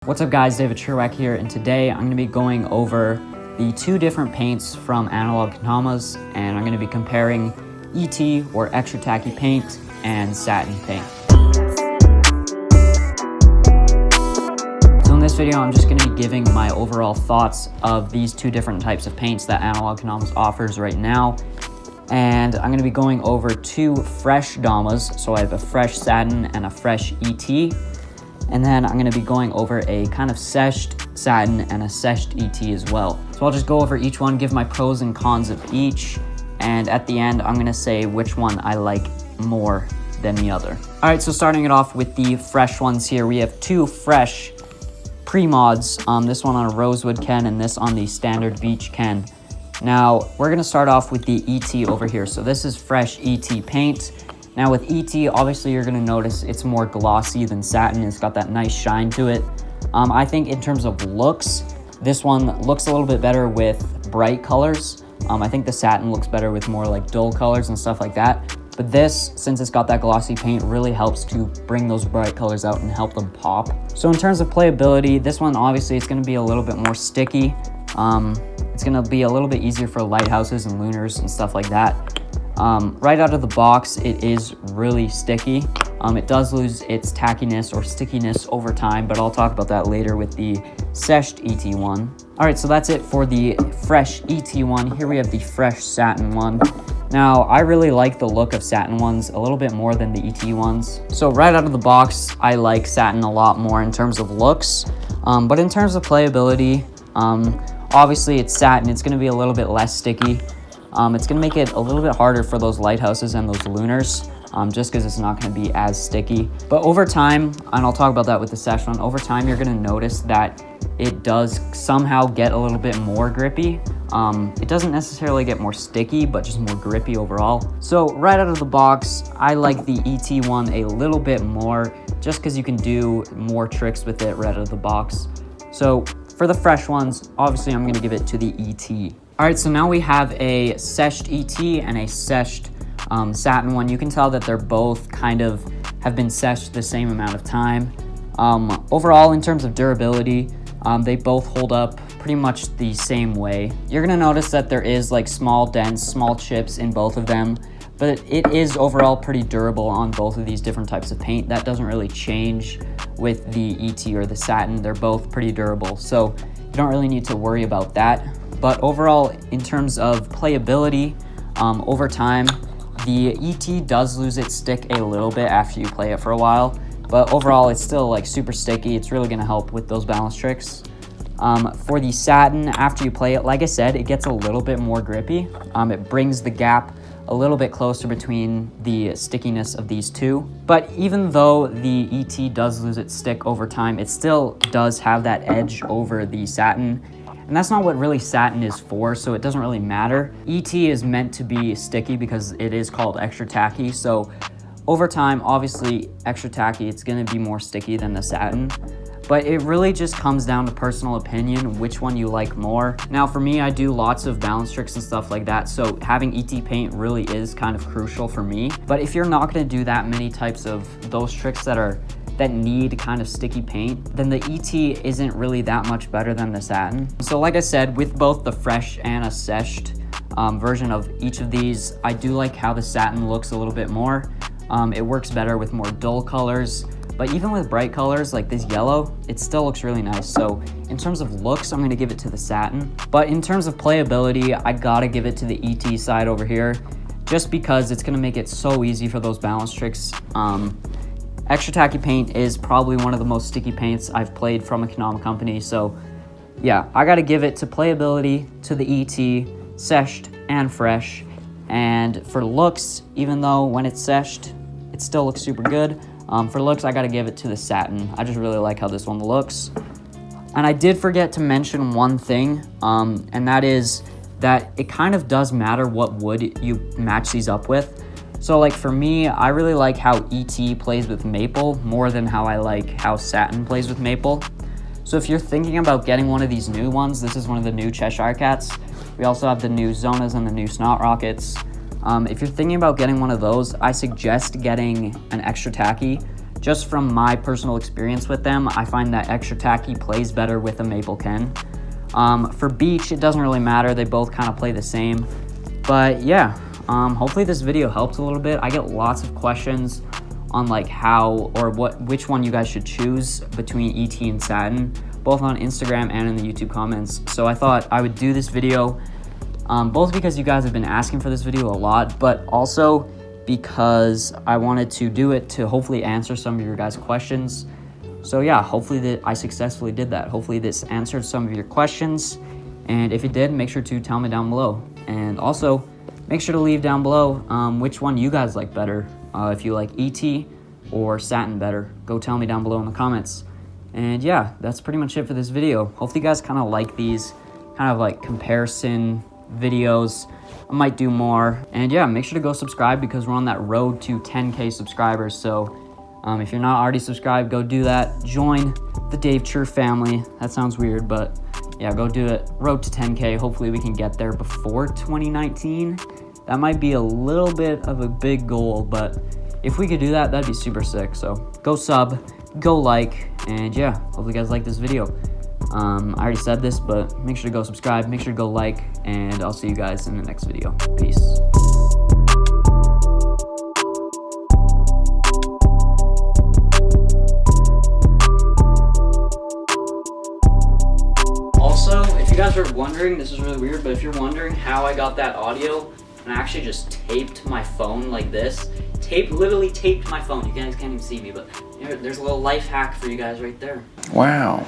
What's up guys, DAVECHER here, and today I'm going to be going over the two different paints from Analog Katamas, and I'm going to be comparing ET or extra tacky paint and satin paint. So in this video I'm just going to be giving my overall thoughts of these two different types of paints that Analog Katamas offers right now. And I'm going to be going over two fresh Damas, so I have a fresh satin and a fresh ET. And then I'm going to be going over a kind of seshed satin and a seshed ET as well. So I'll just go over each one, give my pros and cons of each, and at the end I'm going to say which one I like more than the other. Alright, so starting it off with the fresh ones here, we have two fresh pre-mods, this one on a rosewood Ken and this on the standard beach Ken. Now we're going to start off with the ET over here. So this is fresh ET paint. Now with ET, obviously you're going to notice it's more glossy than satin. It's got that nice shine to it. I think in terms of looks, this one looks a little bit better with bright colors. I think the satin looks better with more like dull colors and stuff like that. But this, since it's got that glossy paint, really helps to bring those bright colors out and help them pop. So in terms of playability, this one obviously it's going to be a little bit more sticky. It's going to be a little bit easier for lighthouses and lunars and stuff like that. Right out of the box, it is really sticky. It does lose its tackiness or stickiness over time, but I'll talk about that later with the seshed ET one. All right, so that's it for the fresh ET one. Here we have the fresh satin one. Now, I really like the look of satin ones a little bit more than the ET ones. So right out of the box, I like satin a lot more in terms of looks, but in terms of playability, obviously it's satin. It's going to be a little bit less sticky. It's going to make it a little bit harder for those lighthouses and those lunars, just because it's not going to be as sticky. But over time, and I'll talk about that with the sesh one, over time you're going to notice that it does somehow get a little bit more grippy. It doesn't necessarily get more sticky, but just more grippy overall. So right out of the box, I like the ET one a little bit more, just because you can do more tricks with it right out of the box. So for the fresh ones, obviously I'm going to give it to the ET. All right, so now we have a seshed ET and a seshed satin one. You can tell that they're both kind of have been seshed the same amount of time. Overall, in terms of durability, they both hold up pretty much the same way. You're gonna notice that there is like small dents, small chips in both of them, but it is overall pretty durable on both of these different types of paint. That doesn't really change with the ET or the satin. They're both pretty durable, so you don't really need to worry about that. But overall, in terms of playability, over time, the ET does lose its stick a little bit after you play it for a while. But overall, it's still like super sticky. It's really gonna help with those balance tricks. For the satin, after you play it, like I said, it gets a little bit more grippy. It brings the gap a little bit closer between the stickiness of these two. But even though the ET does lose its stick over time, it still does have that edge over the satin. And that's not what really satin is for, so it doesn't really matter. ET is meant to be sticky because it is called extra tacky. So over time, obviously extra tacky, it's gonna be more sticky than the satin. But it really just comes down to personal opinion, which one you like more. Now for me, I do lots of balance tricks and stuff like that, so having ET paint really is kind of crucial for me. But if you're not gonna do that many types of those tricks that need kind of sticky paint, then the ET isn't really that much better than the satin. So like I said, with both the fresh and a seshed version of each of these, I do like how the satin looks a little bit more. It works better with more dull colors, but even with bright colors like this yellow, it still looks really nice. So in terms of looks, I'm gonna give it to the satin. But in terms of playability, I gotta give it to the ET side over here, just because it's gonna make it so easy for those balance tricks. Extra tacky paint is probably one of the most sticky paints I've played from a Kanama company. So yeah, I gotta give it to playability, to the ET, seshed and fresh. And for looks, even though when it's seshed, it still looks super good. For looks, I gotta give it to the satin. I just really like how this one looks. And I did forget to mention one thing, and that is that it kind of does matter what wood you match these up with. So like for me, I really like how ET plays with maple more than how I like how satin plays with maple. So if you're thinking about getting one of these new ones, this is one of the new Cheshire Cats. We also have the new Zonas and the new Snot Rockets. If you're thinking about getting one of those, I suggest getting an extra tacky, just from my personal experience with them, I find that extra tacky plays better with a maple Ken. For beech, it doesn't really matter. They both kind of play the same. But yeah, hopefully this video helped a little bit. I get lots of questions on like how or which one you guys should choose between ET and SATIN, both on Instagram and in the YouTube comments. So I thought I would do this video, both because you guys have been asking for this video a lot, but also because I wanted to do it to hopefully answer some of your guys' questions. So yeah, hopefully that I successfully did that. Hopefully this answered some of your questions. And if it did, make sure to tell me down below. And also, make sure to leave down below which one you guys like better. If you like ET or SATIN better, go tell me down below in the comments. And yeah, that's pretty much it for this video. Hopefully you guys kind of like these kind of like comparison videos. I might do more. And yeah, make sure to go subscribe because we're on that road to 10K subscribers. So if you're not already subscribed, go do that. Join the DAVECHER family. That sounds weird, but yeah, go do it. Road to 10K. Hopefully we can get there before 2019. That might be a little bit of a big goal, but if we could do that, that'd be super sick. So go sub, go like, and yeah, hopefully you guys like this video. I already said this, but make sure to go subscribe, make sure to go like, and I'll see you guys in the next video. Peace. Also, if you guys are wondering, this is really weird, but if you're wondering how I got that audio, and I actually just taped my phone like this. Literally taped my phone. You guys can't even see me, but there's a little life hack for you guys right there. Wow.